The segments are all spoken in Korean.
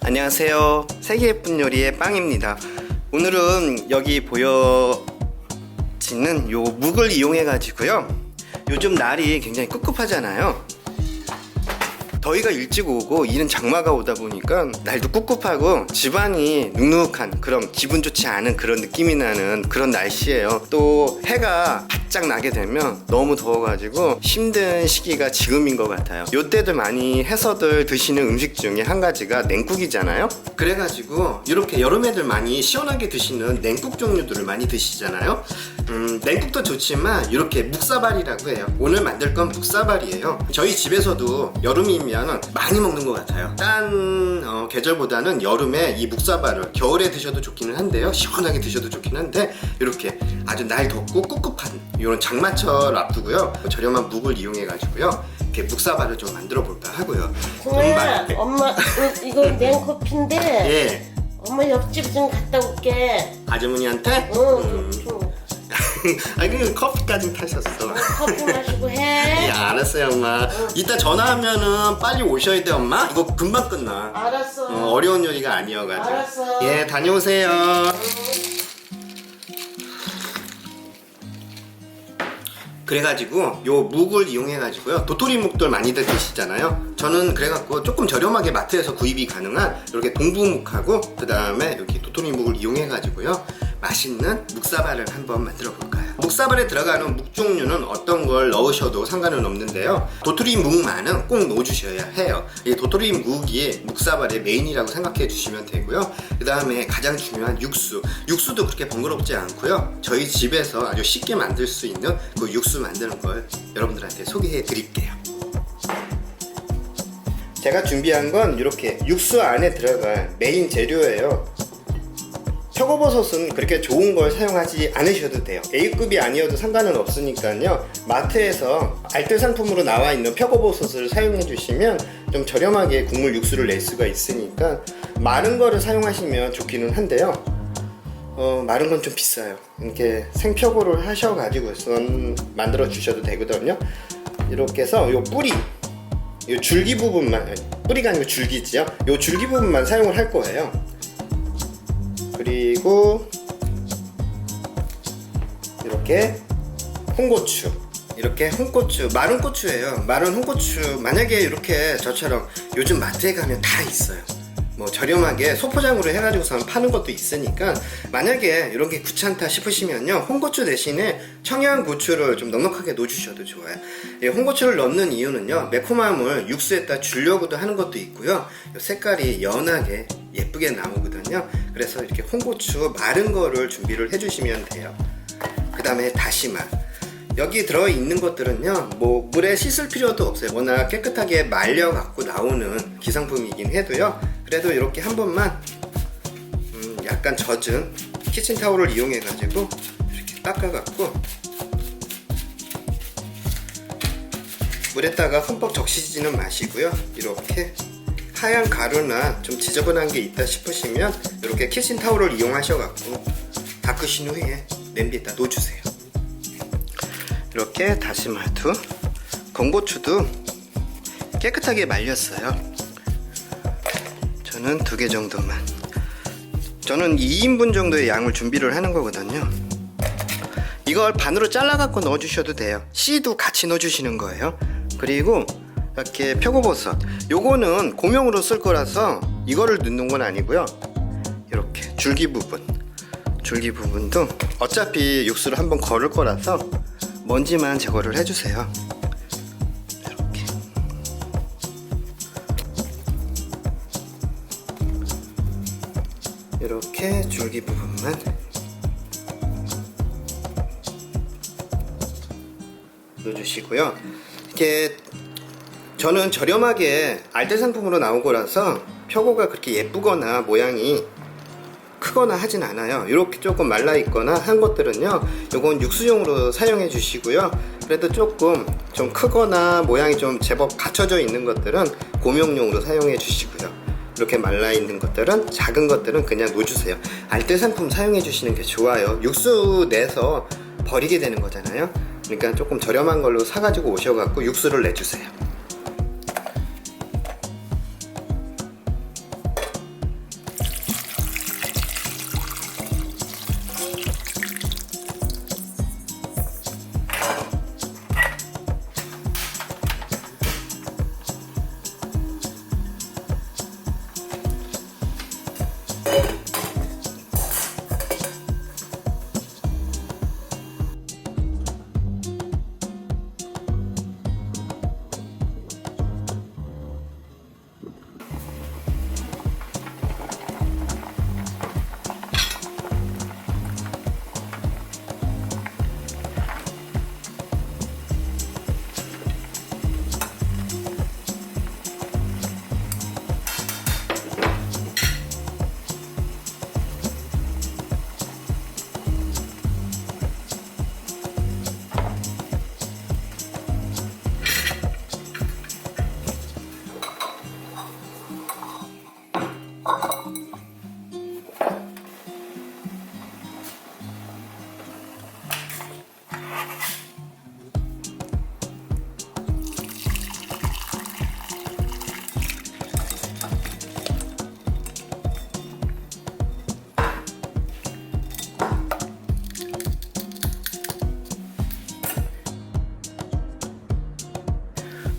안녕하세요. 세계 예쁜 요리의 빵입니다. 오늘은 여기 보여지는 요 묵을 이용해 가지고요, 요즘 날이 굉장히 꿉꿉하잖아요. 더위가 일찍 오고 이른 장마가 오다 보니까 날도 꿉꿉하고 집안이 눅눅한, 그런 기분 좋지 않은 그런 느낌이 나는 그런 날씨예요. 또 해가 바짝 나게 되면 너무 더워가지고 힘든 시기가 지금인 것 같아요. 요때도 많이 해서들 드시는 음식 중에 한 가지가 냉국이잖아요. 그래가지고 이렇게 여름 애들 많이 시원하게 드시는 냉국 종류들을 많이 드시잖아요. 냉국도 좋지만 이렇게 묵사발이라고 해요. 오늘 만들 건 묵사발이에요. 저희 집에서도 여름이면 많이 먹는 것 같아요. 딴 계절보다는 여름에 이 묵사발을, 겨울에 드셔도 좋기는 한데요, 시원하게 드셔도 좋긴 한데, 이렇게 아주 날 덥고 꿉꿉한 이런 장마철 앞두고요, 저렴한 묵을 이용해 가지고요 이렇게 묵사발을 좀 만들어 볼까 하고요. 동아야, 엄마 이거 냉커피인데 예. 엄마 옆집 좀 갔다 올게. 아주머니한테? 좀 아니, 커피까지 타셨어. 커피 마시고 해. 예, 알았어요, 엄마. 이따 전화하면은 빨리 오셔야 돼, 엄마. 이거 금방 끝나. 알았어. 어려운 요리가 아니어가지고. 알았어. 예, 다녀오세요. 그래가지고 요 묵을 이용해가지고요, 도토리 묵들 많이들 드시잖아요. 저는 그래갖고 조금 저렴하게 마트에서 구입이 가능한 이렇게 동부묵하고, 그 다음에 이렇게 도토리 묵을 이용해가지고요 맛있는 묵사발을 한번 만들어 볼까요? 묵사발에 들어가는 묵 종류는 어떤 걸 넣으셔도 상관은 없는데요, 도토리 묵만은 꼭 넣어주셔야 해요. 이 도토리 묵이 묵사발의 메인이라고 생각해 주시면 되고요. 그 다음에 가장 중요한 육수도 그렇게 번거롭지 않고요, 저희 집에서 아주 쉽게 만들 수 있는 그 육수 만드는 걸 여러분들한테 소개해 드릴게요. 제가 준비한 건 이렇게 육수 안에 들어갈 메인 재료예요. 표고버섯은 그렇게 좋은 걸 사용하지 않으셔도 돼요. A급이 아니어도 상관은 없으니까요, 마트에서 알뜰 상품으로 나와 있는 표고버섯을 사용해 주시면 좀 저렴하게 국물 육수를 낼 수가 있으니까 마른 거를 사용하시면 좋기는 한데요, 마른 건 좀 비싸요. 이렇게 생표고를 하셔가지고 만들어 주셔도 되거든요. 이렇게 해서 요 뿌리, 요 줄기 부분만, 뿌리가 아니고 줄기지요, 요 줄기 부분만 사용을 할 거예요. 그리고 이렇게 홍고추, 이렇게 홍고추, 마른 고추예요. 마른 홍고추, 만약에 이렇게 저처럼 요즘 마트에 가면 다 있어요. 뭐 저렴하게 소포장으로 해가지고서 파는 것도 있으니까, 만약에 이런 게 귀찮다 싶으시면요, 홍고추 대신에 청양고추를 좀 넉넉하게 넣어주셔도 좋아요. 이 홍고추를 넣는 이유는요, 매콤함을 육수에다 주려고도 하는 것도 있고요, 색깔이 연하게 예쁘게 나오거든요. 그래서 이렇게 홍고추 마른 거를 준비를 해주시면 돼요. 그 다음에 다시마, 여기 들어있는 것들은요, 뭐 물에 씻을 필요도 없어요. 워낙 깨끗하게 말려 갖고 나오는 기성품이긴 해도요, 그래도 이렇게 한 번만 약간 젖은 키친타올을 이용해 가지고 이렇게 닦아 갖고 물에다가 흠뻑 적시지는 마시고요, 이렇게 하얀 가루나 좀 지저분한 게 있다 싶으시면 이렇게 키친타올을 이용하셔 갖고 닦으신 후에 냄비에다 놓아주세요. 이렇게 다시마도, 건고추도 깨끗하게 말렸어요. 저는 2개 정도만, 저는 2인분 정도의 양을 준비를 하는 거거든요. 이걸 반으로 잘라 갖고 넣어 주셔도 돼요. 씨도 같이 넣어 주시는 거예요. 그리고 이렇게 표고버섯, 요거는 고명으로 쓸 거라서 이거를 넣는 건 아니고요, 이렇게 줄기 부분도 어차피 육수를 한번 걸을 거라서 먼지만 제거를 해주세요. 이렇게 줄기 부분만 넣어주시고요. 이렇게 저는 저렴하게 알뜰 상품으로 나온 거라서 표고가 그렇게 예쁘거나 모양이 크거나 하진 않아요. 이렇게 조금 말라 있거나 한 것들은요, 요건 육수용으로 사용해 주시고요. 그래도 조금 좀 크거나 모양이 좀 제법 갖춰져 있는 것들은 고명용으로 사용해 주시고요. 이렇게 말라 있는 것들은, 작은 것들은 그냥 놓주세요. 알뜰 상품 사용해 주시는 게 좋아요. 육수 내서 버리게 되는 거잖아요. 그러니까 조금 저렴한 걸로 사가지고 오셔갖고 육수를 내주세요.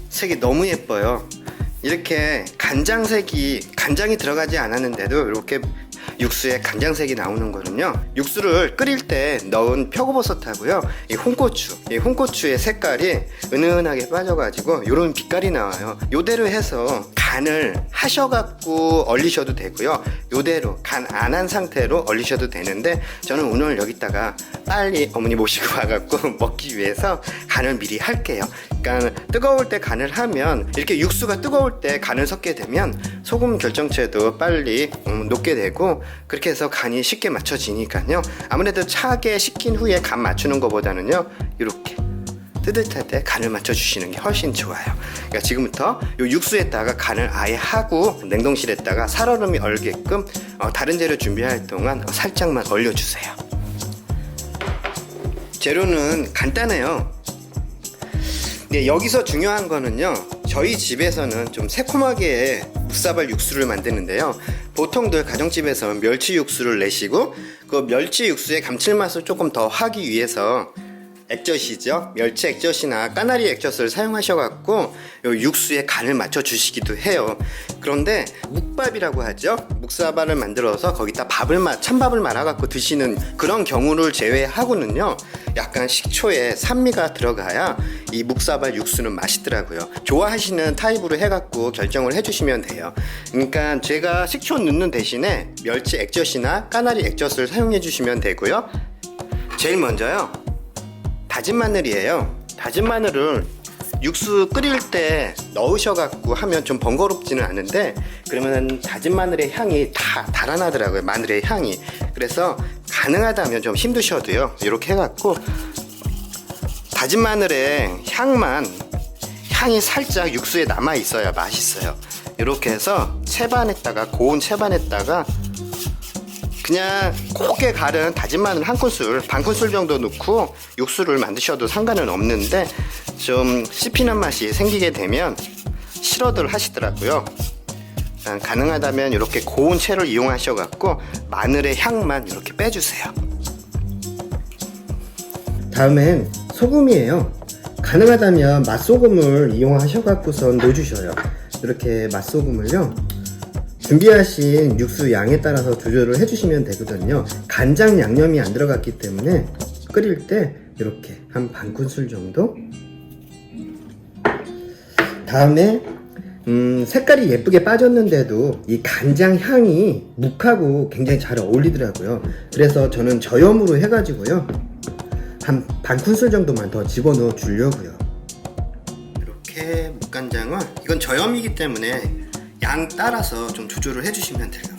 색이 너무 예뻐요. 이렇게 간장이 들어가지 않았는데도 이렇게 육수에 간장색이 나오는 거는요, 육수를 끓일 때 넣은 표고버섯하고요, 이 홍고추의 색깔이 은은하게 빠져가지고 이런 빛깔이 나와요. 요대로 해서 간을 하셔갖고 얼리셔도 되고요, 요대로 간 안 한 상태로 얼리셔도 되는데, 저는 오늘 여기다가 빨리 어머니 모시고 와갖고 먹기 위해서 간을 미리 할게요. 그러니까 뜨거울 때 간을 하면, 이렇게 육수가 뜨거울 때 간을 섞게 되면 소금 결정체도 빨리 녹게 되고, 그렇게 해서 간이 쉽게 맞춰지니까요. 아무래도 차게 식힌 후에 간 맞추는 것보다는요, 이렇게 뜨뜻할 때 간을 맞춰주시는 게 훨씬 좋아요. 그러니까 지금부터 이 육수에다가 간을 아예 하고 냉동실에다가 살얼음이 얼게끔 다른 재료 준비할 동안 살짝만 얼려주세요. 재료는 간단해요. 네, 여기서 중요한 거는요, 저희 집에서는 좀 새콤하게 묵사발 육수를 만드는데요, 보통들 가정집에서 멸치 육수를 내시고, 그 멸치 육수의 감칠맛을 조금 더 하기 위해서 액젓이죠, 멸치 액젓이나 까나리 액젓을 사용하셔갖고 요 육수에 간을 맞춰 주시기도 해요. 그런데 묵밥이라고 하죠, 묵사발을 만들어서 거기다 찬밥을 말아갖고 드시는 그런 경우를 제외하고는요, 약간 식초에 산미가 들어가야 이 묵사발 육수는 맛있더라고요. 좋아하시는 타입으로 해갖고 결정을 해주시면 돼요. 그러니까 제가 식초 넣는 대신에 멸치 액젓이나 까나리 액젓을 사용해 주시면 되고요. 제일 먼저요, 다진 마늘이에요. 다진 마늘을 육수 끓일 때 넣으셔갖고 하면 좀 번거롭지는 않은데, 그러면 다진 마늘의 향이 다 달아나더라고요, 마늘의 향이. 그래서 가능하다면 좀 힘드셔도요, 이렇게 해갖고 다진 마늘의 향이 살짝 육수에 남아 있어야 맛있어요. 이렇게 해서 고운 채반에다가 그냥 곱게 갈은 다진 마늘 한 큰술, 반 큰술 정도 넣고 육수를 만드셔도 상관은 없는데, 좀 씹히는 맛이 생기게 되면 싫어들 하시더라고요. 가능하다면 이렇게 고운 채를 이용하셔갖고 마늘의 향만 이렇게 빼주세요. 다음엔 소금이에요. 가능하다면 맛소금을 이용하셔갖고선 넣어주셔요. 이렇게 맛소금을요, 준비하신 육수 양에 따라서 조절을 해주시면 되거든요. 간장 양념이 안 들어갔기 때문에 끓일 때 이렇게 한 반 큰술 정도. 다음에 색깔이 예쁘게 빠졌는데도 이 간장 향이 묵하고 굉장히 잘 어울리더라고요. 그래서 저는 저염으로 해가지고요, 한 반 큰술 정도만 더 집어넣어 주려고요. 이렇게 묵간장은, 이건 저염이기 때문에 양 따라서 좀 조절을 해주시면 돼요.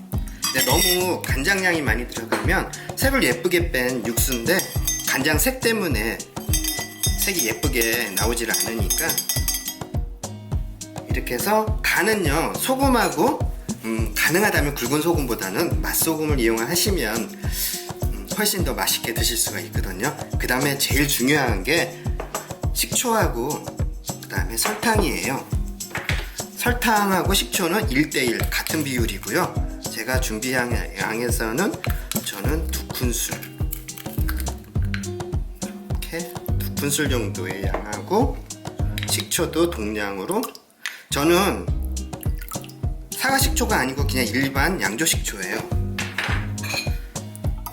근데 너무 간장량이 많이 들어가면 색을 예쁘게 뺀 육수인데 간장 색 때문에 색이 예쁘게 나오질 않으니까 이렇게 해서 간은요 소금하고 가능하다면 굵은 소금보다는 맛소금을 이용하시면 훨씬 더 맛있게 드실 수가 있거든요. 그 다음에 제일 중요한 게 식초하고 그 다음에 설탕이에요. 설탕하고 식초는 1:1 같은 비율이고요. 제가 준비한 양에서는 저는 2큰술 이렇게 2큰술 정도의 양하고 식초도 동량으로 저는 사과식초가 아니고 그냥 일반 양조식초예요.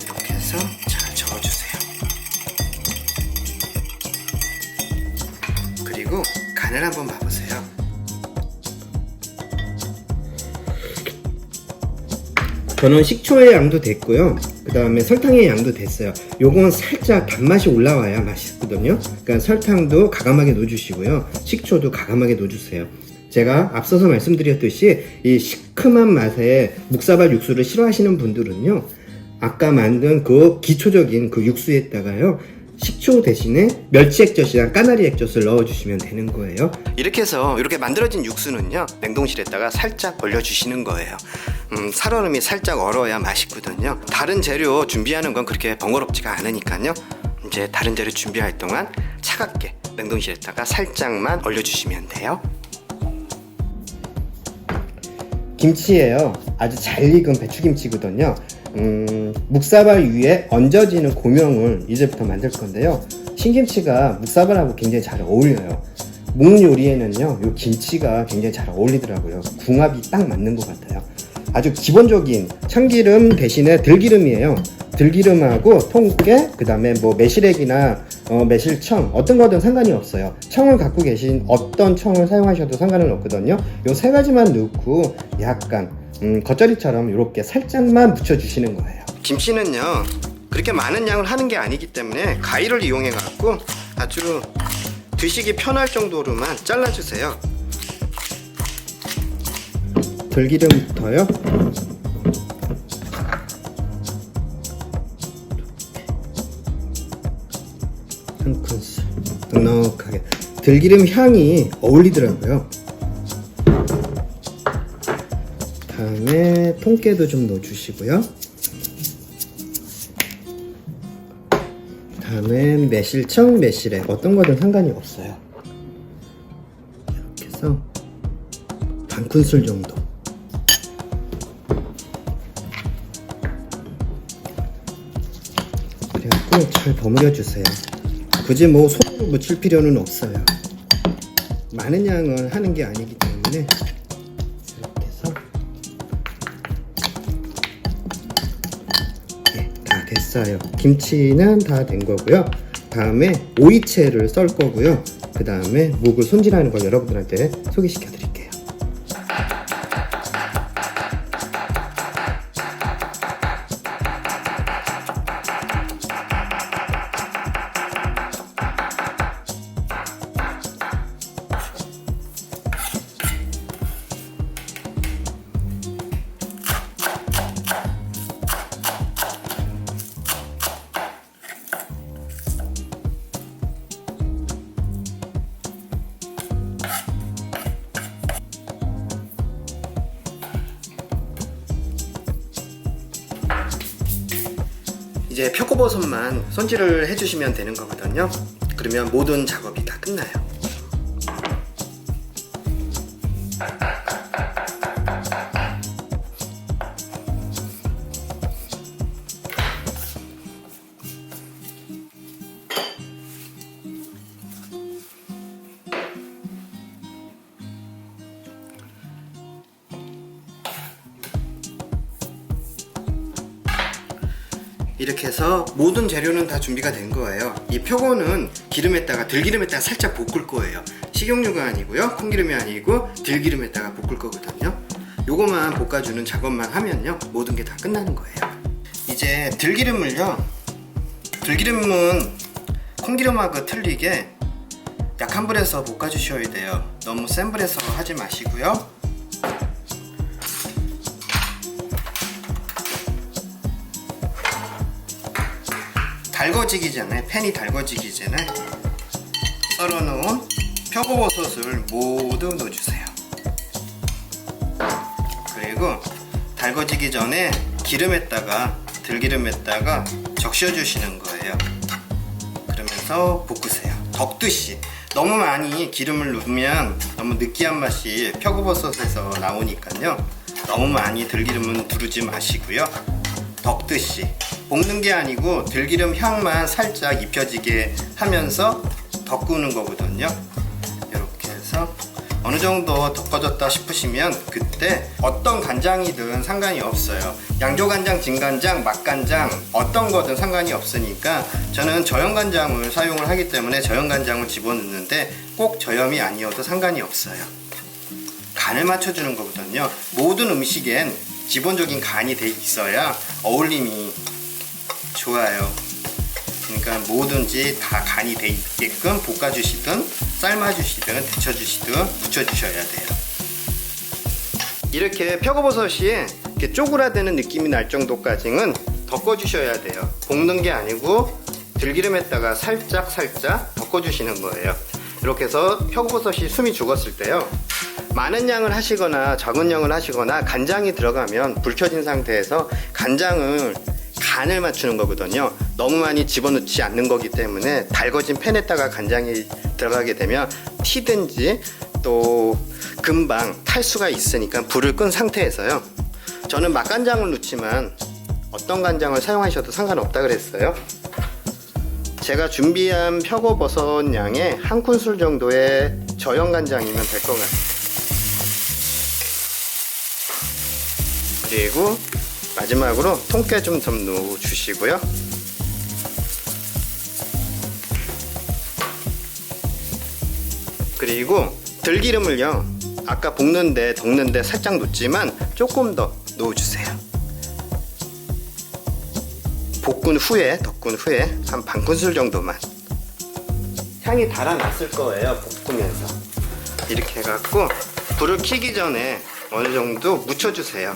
이렇게 해서 잘 저어주세요. 그리고 간을 한번 봐보세요. 저는 식초의 양도 됐고요. 그 다음에 설탕의 양도 됐어요. 요건 살짝 단맛이 올라와야 맛있거든요. 그러니까 설탕도 가감하게 넣어주시고요. 식초도 가감하게 넣어주세요. 제가 앞서서 말씀드렸듯이 이 시큼한 맛의 묵사발 육수를 싫어하시는 분들은요, 아까 만든 그 기초적인 그 육수에다가요, 식초 대신에 멸치 액젓이랑 까나리 액젓을 넣어주시면 되는 거예요. 이렇게 해서 이렇게 만들어진 육수는요, 냉동실에다가 살짝 얼려주시는 거예요. 살얼음이 살짝 얼어야 맛있거든요. 다른 재료 준비하는 건 그렇게 번거롭지가 않으니까요. 이제 다른 재료 준비할 동안 차갑게 냉동실에다가 살짝만 얼려주시면 돼요. 김치예요. 아주 잘 익은 배추김치거든요. 묵사발 위에 얹어지는 고명을 이제부터 만들 건데요. 신김치가 묵사발하고 굉장히 잘 어울려요. 묵 요리에는요, 요 김치가 굉장히 잘 어울리더라고요. 궁합이 딱 맞는 것 같아요. 아주 기본적인 참기름 대신에 들기름이에요. 들기름하고 통깨, 그 다음에 뭐 매실액이나 매실청 어떤 거든 상관이 없어요. 청을 갖고 계신 어떤 청을 사용하셔도 상관은 없거든요. 요 세 가지만 넣고 약간 겉절이처럼 이렇게 살짝만 묻혀주시는 거예요. 김치는요 그렇게 많은 양을 하는 게 아니기 때문에 가위를 이용해 갖고 아주 드시기 편할 정도로만 잘라주세요. 들기름부터요. 한 큰술 넉넉하게. 들기름 향이 어울리더라고요. 다음에 통깨도 좀 넣어주시고요. 다음에 매실청, 매실액 어떤 거든 상관이 없어요. 이렇게 해서 반 큰술 정도. 그래갖고 잘 버무려 주세요. 굳이 뭐 손으로 묻힐 필요는 없어요. 많은 양을 하는 게 아니기 때문에 이렇게 해서 네, 다 됐어요. 김치는 다 된 거고요. 다음에 오이채를 썰 거고요. 그 다음에 묵을 손질하는 걸 여러분들한테 소개시켜 드릴게요. 이제 표고버섯만 손질을 해주시면 되는 거거든요. 그러면 모든 작업이 다 끝나요. 이렇게 해서 모든 재료는 다 준비가 된 거예요. 이 표고는 기름에다가 들기름에다가 살짝 볶을 거예요. 식용유가 아니고요, 콩기름이 아니고 들기름에다가 볶을 거거든요. 요거만 볶아주는 작업만 하면요 모든 게 다 끝나는 거예요. 이제 들기름을요, 들기름은 콩기름하고 틀리게 약한 불에서 볶아주셔야 돼요. 너무 센 불에서 하지 마시고요. 달궈지기 전에, 팬이 달궈지기 전에 썰어놓은 표고버섯을 모두 넣어주세요. 그리고 달궈지기 전에 기름에다가, 들기름에다가 적셔주시는 거예요. 그러면서 볶으세요. 덕듯이. 너무 많이 기름을 넣으면 너무 느끼한 맛이 표고버섯에서 나오니까요. 너무 많이 들기름은 두르지 마시고요. 덕듯이 볶는 게 아니고 들기름 향만 살짝 입혀지게 하면서 덮구는 거거든요. 이렇게 해서 어느 정도 덮어졌다 싶으시면 그때 어떤 간장이든 상관이 없어요. 양조간장, 진간장, 맛간장 어떤 거든 상관이 없으니까 저는 저염간장을 사용을 하기 때문에 저염간장을 집어넣는데 꼭 저염이 아니어도 상관이 없어요. 간을 맞춰주는 거거든요. 모든 음식엔 기본적인 간이 돼 있어야 어울림이 좋아요. 그러니까 뭐든지 다 간이 돼 있게끔 볶아주시든 삶아주시든 데쳐주시든 무쳐주셔야 돼요. 이렇게 표고버섯이 이렇게 쪼그라드는 느낌이 날 정도까지는 덮어주셔야 돼요. 볶는 게 아니고 들기름에다가 살짝 덮어주시는 거예요. 이렇게 해서 표고버섯이 숨이 죽었을 때요, 많은 양을 하시거나 적은 양을 하시거나 간장이 들어가면 불 켜진 상태에서 간을 맞추는 거거든요. 너무 많이 집어넣지 않는 거기 때문에 달궈진 팬에다가 간장이 들어가게 되면 튀든지 또 금방 탈 수가 있으니까 불을 끈 상태에서요. 저는 맛간장을 넣지만 어떤 간장을 사용하셔도 상관없다 그랬어요. 제가 준비한 표고버섯 양의 한 큰술 정도의 저염간장이면 될 것 같아요. 그리고 마지막으로 통깨 좀 넣어주시고요. 그리고 들기름을요, 아까 볶는데 덮는데 살짝 넣지만 조금 더 넣어주세요. 덮은 후에 한 반 큰술 정도만. 향이 달아났을 거예요. 볶으면서 이렇게 해갖고 불을 켜기 전에 어느 정도 묻혀주세요.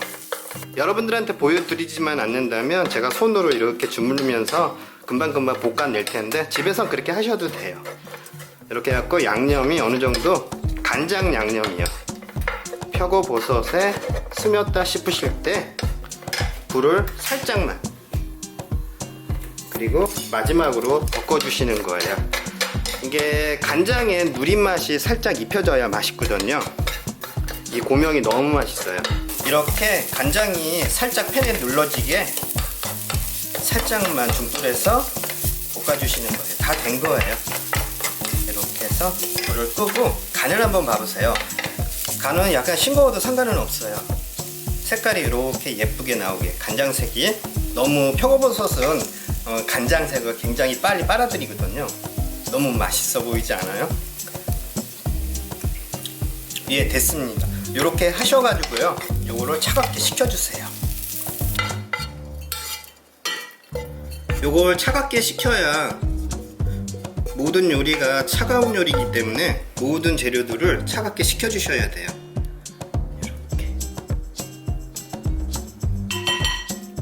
여러분들한테 보여드리지만 않는다면 제가 손으로 이렇게 주물르면서 금방금방 볶아낼 텐데 집에선 그렇게 하셔도 돼요. 이렇게 해갖고 양념이 어느 정도 간장 양념이요. 표고버섯에 스몄다 싶으실 때 불을 살짝만, 그리고 마지막으로 덮어주시는 거예요. 이게 간장에 누린 맛이 살짝 입혀져야 맛있거든요. 이 고명이 너무 맛있어요. 이렇게 간장이 살짝 팬에 눌러지게 살짝만 중불에서 볶아주시는 거예요. 다 된 거예요. 이렇게 해서 불을 끄고 간을 한번 봐보세요. 간은 약간 싱거워도 상관은 없어요. 색깔이 이렇게 예쁘게 나오게, 간장색이. 너무 표고버섯은 간장색을 굉장히 빨리 빨아들이거든요. 너무 맛있어 보이지 않아요? 예, 됐습니다. 이렇게 하셔가지고요, 요거를 차갑게 식혀주세요. 요걸 차갑게 식혀야, 모든 요리가 차가운 요리이기 때문에 모든 재료들을 차갑게 식혀주셔야 돼요. 이렇게.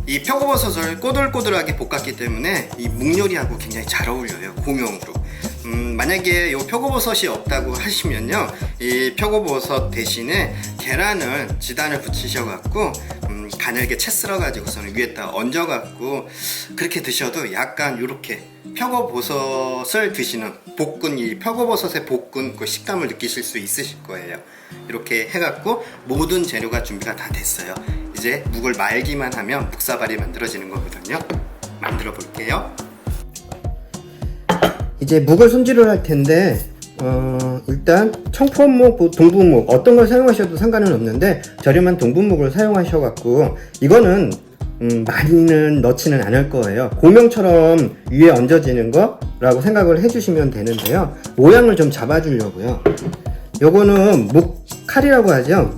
이 표고버섯을 꼬들꼬들하게 볶았기 때문에 이 묵요리하고 굉장히 잘 어울려요. 고명으로. 만약에 요 표고버섯이 없다고 하시면요, 이 표고버섯 대신에 계란을 지단을 붙이셔갖고 가늘게 채 썰어가지고서는 위에다 얹어갖고 그렇게 드셔도 약간 요렇게 표고버섯을 드시는 볶은, 이 표고버섯의 볶은 그 식감을 느끼실 수 있으실 거예요. 이렇게 해갖고 모든 재료가 준비가 다 됐어요. 이제 묵을 말기만 하면 묵사발이 만들어지는 거거든요. 만들어 볼게요. 이제 묵을 손질을 할 텐데, 일단 청포묵, 동부묵 어떤 걸 사용하셔도 상관은 없는데 저렴한 동부묵을 사용하셔갖고, 이거는 많이는 넣지는 않을 거예요. 고명처럼 위에 얹어지는 거라고 생각을 해주시면 되는데요, 모양을 좀 잡아주려고요. 요거는 묵칼이라고 하죠.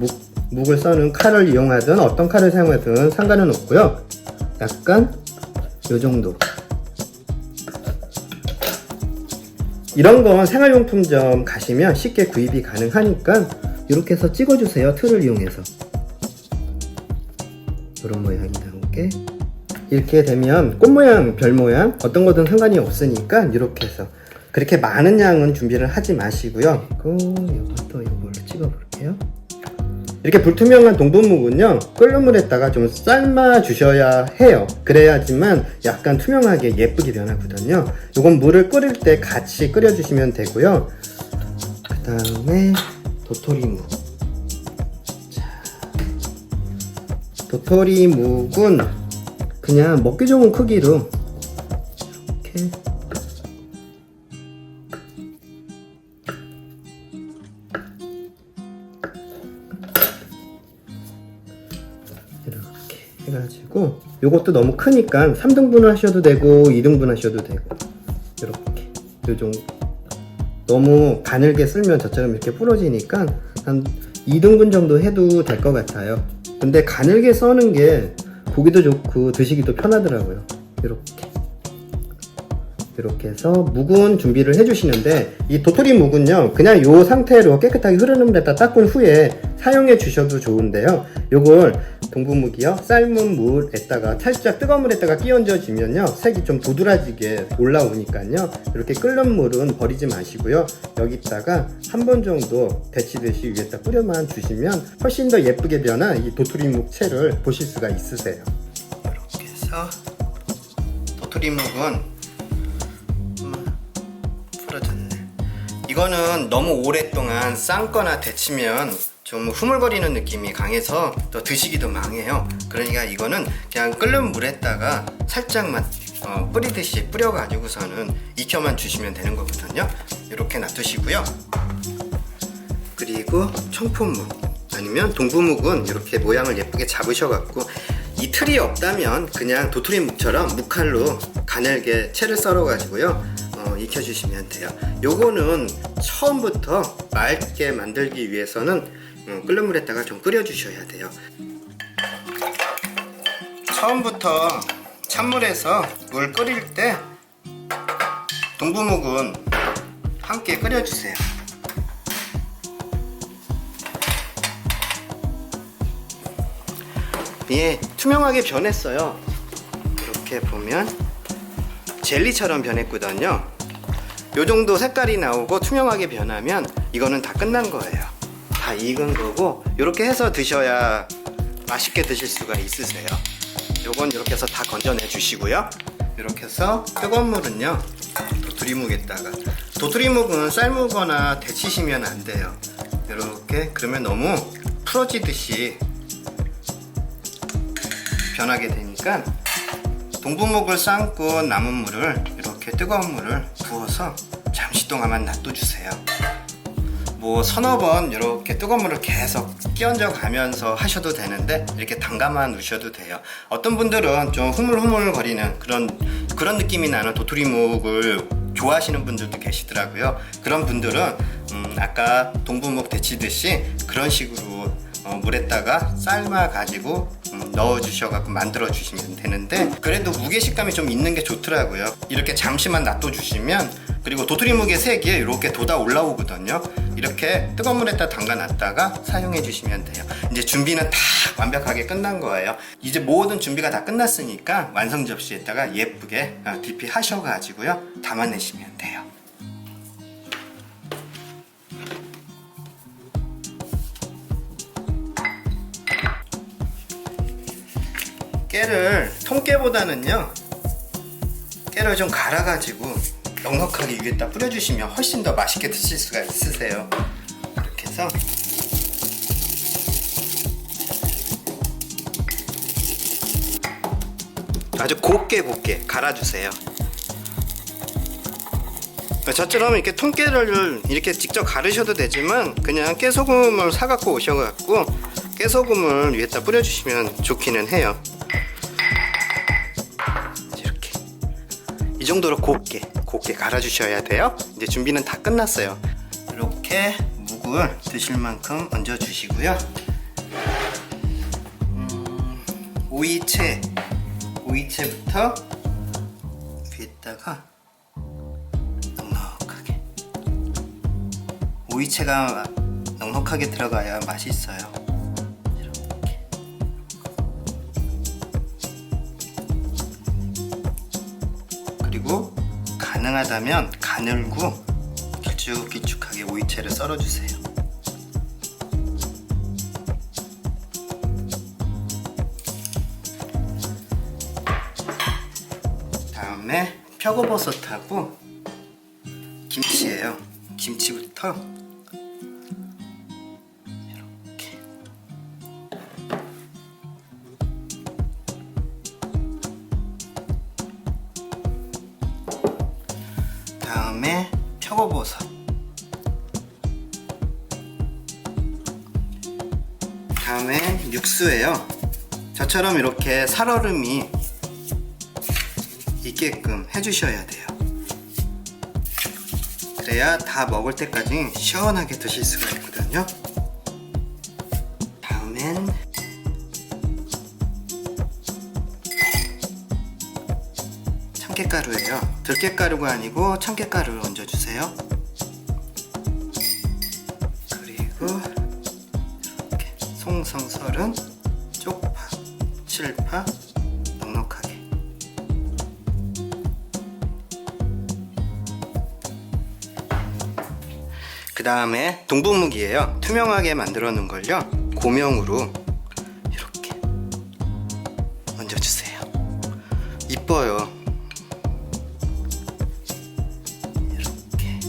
묵을 써는 칼을 이용하든 어떤 칼을 사용하든 상관은 없고요. 약간 요 정도. 이런 건 생활용품점 가시면 쉽게 구입이 가능하니까 이렇게 해서 찍어주세요. 틀을 이용해서 이런 모양이 나오게. 이렇게 되면 꽃 모양, 별 모양 어떤 거든 상관이 없으니까 이렇게 해서 그렇게 많은 양은 준비를 하지 마시고요. 이것도 이걸로 찍어 볼게요. 이렇게 불투명한 동분묵은요, 끓는 물에다가 좀 삶아 주셔야 해요. 그래야지만 약간 투명하게 예쁘게 변하거든요. 요건 물을 끓일 때 같이 끓여 주시면 되고요. 그 다음에 도토리묵. 자, 도토리묵은 그냥 먹기 좋은 크기로 이렇게 해가지고, 요것도 너무 크니까 3등분 하셔도 되고 2등분 하셔도 되고, 이렇게 요정도. 너무 가늘게 쓸면 저처럼 이렇게 부러지니까 한 2등분 정도 해도 될 것 같아요. 근데 가늘게 써는 게 보기도 좋고 드시기도 편하더라고요. 이렇게 해서 묵은 준비를 해주시는데, 이 도토리 묵은요, 그냥 요 상태로 깨끗하게 흐르는 물에다 닦은 후에 사용해 주셔도 좋은데요, 요걸 동분묵이요, 삶은 물에다가 살짝 뜨거운 물에다가 끼얹어 주면요, 색이 좀 도드라지게 올라오니까요, 이렇게 끓는 물은 버리지 마시고요, 여기다가 한 번 정도 데치듯이 위에다 뿌려만 주시면 훨씬 더 예쁘게 변한 이 도토리묵 채를 보실 수가 있으세요. 이렇게 해서 도토리묵은 풀어졌네. 이거는 너무 오랫동안 삶거나 데치면 좀 흐물거리는 느낌이 강해서 또 드시기도 망해요. 그러니까 이거는 그냥 끓는 물에다가 살짝만 뿌리듯이 뿌려가지고서는 익혀만 주시면 되는 거거든요. 이렇게 놔두시고요. 그리고 청포묵 아니면 동부묵은 이렇게 모양을 예쁘게 잡으셔갖고, 이 틀이 없다면 그냥 도토리묵처럼 묵칼로 가늘게 채를 썰어가지고요, 익혀주시면 돼요. 요거는 처음부터 맑게 만들기 위해서는 끓는 물에다가 좀 끓여주셔야 돼요. 처음부터 찬물에서 물 끓일 때 동부묵은 함께 끓여주세요. 예, 투명하게 변했어요. 이렇게 보면 젤리처럼 변했거든요. 요 정도 색깔이 나오고 투명하게 변하면 이거는 다 끝난 거예요. 다 익은 거고, 이렇게 해서 드셔야 맛있게 드실 수가 있으세요. 요건 이렇게 해서 다 건져내 주시고요. 이렇게 해서 뜨거운 물은요, 도토리묵에다가, 도토리묵은 삶으거나 데치시면 안 돼요. 이렇게, 그러면 너무 풀어지듯이 변하게 되니까 동부묵을 삶고 남은 물을 이렇게 뜨거운 물을 부어서 잠시 동안만 놔둬주세요. 뭐 서너 번 이렇게 뜨거운 물을 계속 끼얹어 가면서 하셔도 되는데, 이렇게 담가만 놓으셔도 돼요. 어떤 분들은 좀 흐물흐물 거리는 그런 느낌이 나는 도토리묵을 좋아하시는 분들도 계시더라고요. 그런 분들은 아까 동부묵 데치듯이 그런 식으로 물에다가 삶아 가지고 넣어 주셔갖고 만들어 주시면 되는데, 그래도 묵의 식감이 좀 있는 게 좋더라고요. 이렇게 잠시만 놔둬 주시면, 그리고 도토리묵의 색이 이렇게 돋아 올라오거든요. 이렇게 뜨거운 물에다 담가 놨다가 사용해 주시면 돼요. 이제 준비는 다 완벽하게 끝난 거예요. 이제 모든 준비가 다 끝났으니까 완성 접시에다가 예쁘게 DP 하셔가지고요, 담아내시면 돼요. 깨를 통깨보다는요, 깨를 좀 갈아가지고 넉넉하게 위에다 뿌려주시면 훨씬 더 맛있게 드실 수가 있으세요. 이렇게 해서 아주 곱게 갈아주세요. 저처럼 이렇게 통깨를 이렇게 직접 가르셔도 되지만, 그냥 깨소금을 사갖고 오셔갖고 깨소금을 위에다 뿌려주시면 좋기는 해요. 이렇게 이 정도로 곱게 갈아주셔야 돼요. 이제 준비는 다 끝났어요. 이렇게 묵을 드실 만큼 얹어주시고요. 오이채부터 위에다가 넉넉하게, 오이채가 넉넉하게 들어가야 맛있어요. 이렇게 가능하다면 가늘고 길쭉길쭉하게 오이채를 썰어주세요. 다음에 표고버섯하고 김치예요. 김치부터 이렇게. 다음에 표고버섯. 다음에 육수예요. 저처럼 이렇게 살얼음이 있게끔 해주셔야 돼요. 그래야 다 먹을 때까지 시원하게 드실 수가 있거든요. 다음엔 참깨가루예요. 들깨가루가 아니고 참깨가루를 얹어주세요. 그리고 이렇게 송성설은 쪽파, 칠파 넉넉하게. 그 다음에 동분무기예요. 투명하게 만들어 놓은 걸요, 고명으로 이렇게 얹어주세요. 이뻐요. 이렇게.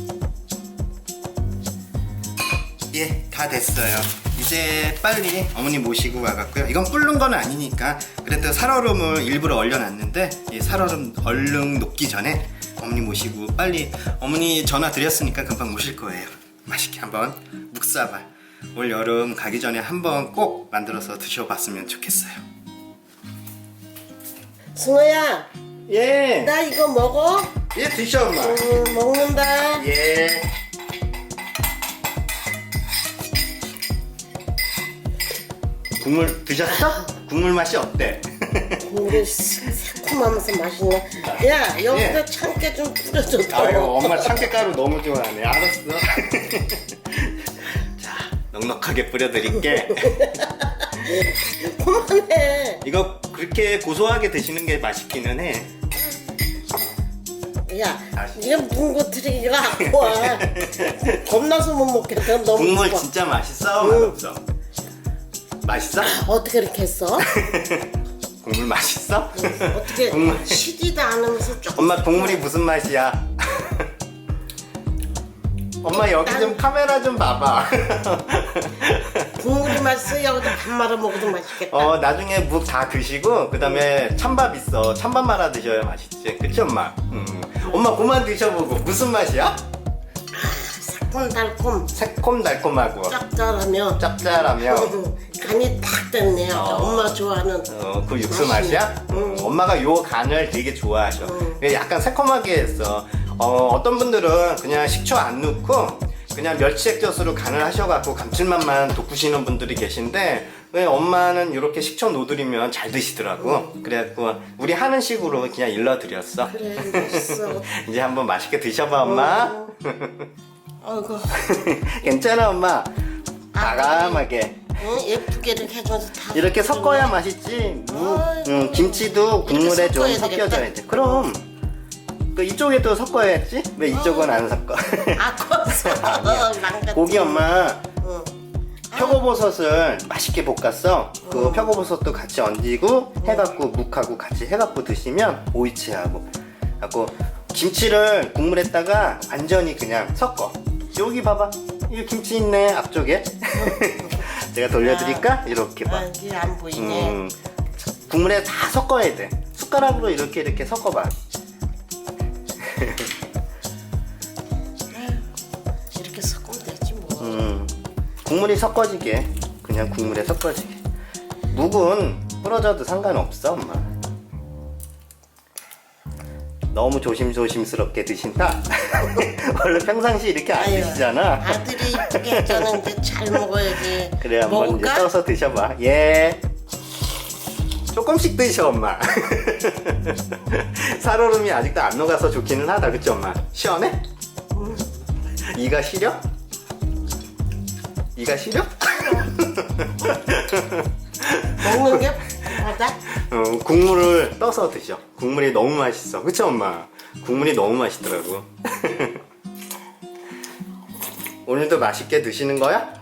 예, 다 됐어요. 이제 빨리 어머니 모시고 와갖고요. 이건 불른 건 아니니까 그래도 살얼음을 일부러 얼려놨는데 이 살얼음 얼른 녹기 전에 어머니 모시고 빨리, 어머니 전화 드렸으니까 금방 모실 거예요. 맛있게 한번 묵사발 올 여름 가기 전에 한번 꼭 만들어서 드셔봤으면 좋겠어요. 승호야, 예. 나 이거 먹어? 예, 드셔 엄마. 먹는다. 예. 국물 드셨어? 국물 맛이 어때? 국물이 새콤하면서 맛있네. 야, 여기다 예. 참깨 좀 뿌려줘. 아유, 엄마 참깨가루 너무 좋아하네. 알았어. 자, 넉넉하게 뿌려드릴게. 그만해. 이거 그렇게 고소하게 드시는 게 맛있기는 해. 야, 다시. 이게 묵은 드리기가 갖고 와. 겁나서 못 먹겠다. 너무 국물 좋아. 진짜 맛있어? 맛없어? 맛있어? 어떻게 이렇게 했어? 국물 맛있어? 어떻게 국물. 시지도 않으면서 조금. 엄마 국물이 무슨 맛이야? 엄마 여기 좀 카메라 좀 봐봐. 국물이 맛있어. 여기다 밥 말아 먹어도 맛있겠다. 나중에 묵 다 드시고 그 다음에 찬밥 있어. 찬밥 말아 드셔야 맛있지. 그치 엄마? 엄마 그만 드셔보고 무슨 맛이야? 새콤달콤 새콤달콤하고 짭짤하며 짭짤하며 간이 딱 됐네요. 엄마 좋아하는. 그 육수 맛이야? 엄마가 요 간을 되게 좋아하셔. 약간 새콤하게 했어. 어떤 분들은 그냥 식초 안 넣고 그냥 멸치액젓으로 간을 하셔갖고 감칠맛만 돋구시는 분들이 계신데, 왜 엄마는 이렇게 식초 놓드리면 잘 드시더라고. 그래갖고 우리 하는 식으로 그냥 일러드렸어. 그래, 맛있어. 이제 한번 맛있게 드셔봐 엄마. 아이고, 괜찮아 엄마. 과감하게 응? 예쁘게 이렇게 해줘서 다. 이렇게 섞어야 맛있지. 김치도 국물에 이렇게 좀 섞어야 섞여줘야 되겠다. 돼. 그럼 그 이쪽에도 섞어야지. 왜 이쪽은 안 섞어? 아, 컸어. 망가졌어. 고기 엄마 응. 표고버섯을 맛있게 볶았어. 그 표고버섯도 같이 얹이고 해갖고 묵하고 같이 해갖고 드시면 오이채하고 갖고 김치를 국물에다가 완전히 그냥 섞어. 여기 봐봐. 이 김치 있네 앞쪽에. 제가 돌려드릴까? 이렇게 봐. 아, 이게 안 보이네. 국물에 다 섞어야 돼. 숟가락으로 이렇게 섞어봐. 이렇게 섞으면 되지 뭐. 국물이 섞어지게. 그냥 국물에 섞어지게. 묵은 부러져도 상관없어 엄마. 너무 조심스럽게 드신다. 원래 평상시 이렇게 안 아유, 드시잖아. 아들이 이쁘게 했잖아. 이제 잘 먹어야지. 그래 한번 이제 먹을까? 떠서 드셔봐. 예. 조금씩 드셔 엄마. 살얼음이 아직도 안 녹아서 좋기는 하다. 그치 엄마? 시원해? 이가 시려? 이가 시려? 먹는 게 맞아? 국물을 떠서 드셔. 국물이 너무 맛있어. 그치 엄마? 국물이 너무 맛있더라고. 오늘도 맛있게 드시는 거야?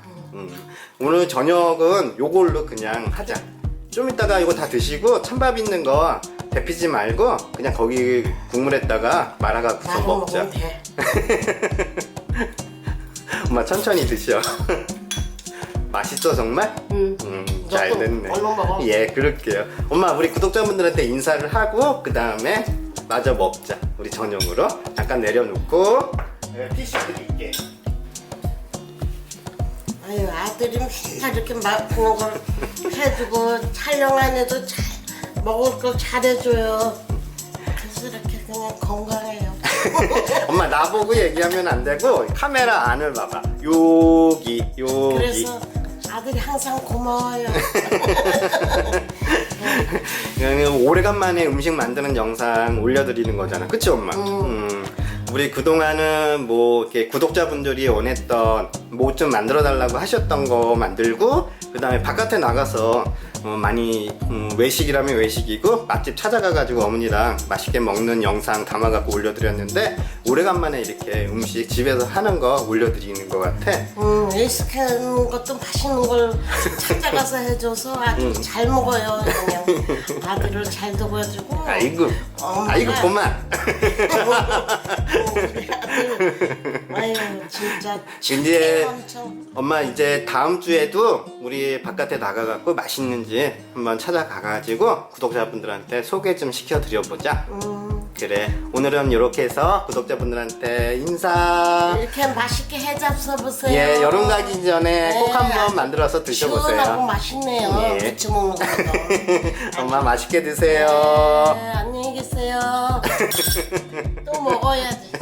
오늘 저녁은 요걸로 그냥 하자. 좀 이따가 이거 다 드시고 찬밥 있는 거 데피지 말고 그냥 거기 국물에다가 말아갖고서 나도 먹자. 먹으면 돼. 엄마 천천히 드셔. 맛있어 정말? 응. 잘 너도 됐네. 얼른 먹어. 예, 그럴게요. 엄마 우리 구독자분들한테 인사를 하고 그 다음에 마저 먹자. 우리 저녁으로 잠깐 내려놓고 티슈 드릴게. 아유, 아들이 맨날 이렇게 맛있는 걸 해주고 촬영 안 해도 잘 먹을 걸 잘해줘요. 그래서 이렇게 그냥 건강해요. 엄마 나보고 얘기하면 안 되고 카메라 안을 봐봐. 여기. 그래서 아들이 항상 고마워요. 그냥 오래간만에 음식 만드는 영상 올려드리는 거잖아. 그치 엄마? 우리 그동안은 뭐 이렇게 구독자분들이 원했던 뭐 좀 만들어 달라고 하셨던 거 만들고 그 다음에 바깥에 나가서 많이 외식이라면 외식이고 맛집 찾아가가지고 어머니랑 맛있게 먹는 영상 담아갖고 올려드렸는데 오래간만에 이렇게 음식 집에서 하는 거 올려드리는 것 같아. 외식하는 것도 맛있는 걸 찾아가서 해줘서 아주 잘 먹어요. 그냥 아들을 잘 도와주고. 아이고 아이고 그만. 우리 아들, 아유 진짜 이제 엄청. 엄마 이제 다음 주에도 우리 바깥에 나가갖고 맛있는 집 한번 찾아가가지고 구독자분들한테 소개 좀 시켜드려보자. 그래 오늘은 이렇게 해서 구독자분들한테 인사. 이렇게 맛있게 해 잡숴보세요. 예, 여름 가기 전에 네, 꼭 한번 아주 만들어서 시원하고 드셔보세요. 맛있네요. 예. 부쳐 먹는 것도. 엄마 맛있게 드세요. 네, 안녕히 계세요. 또 먹어야지.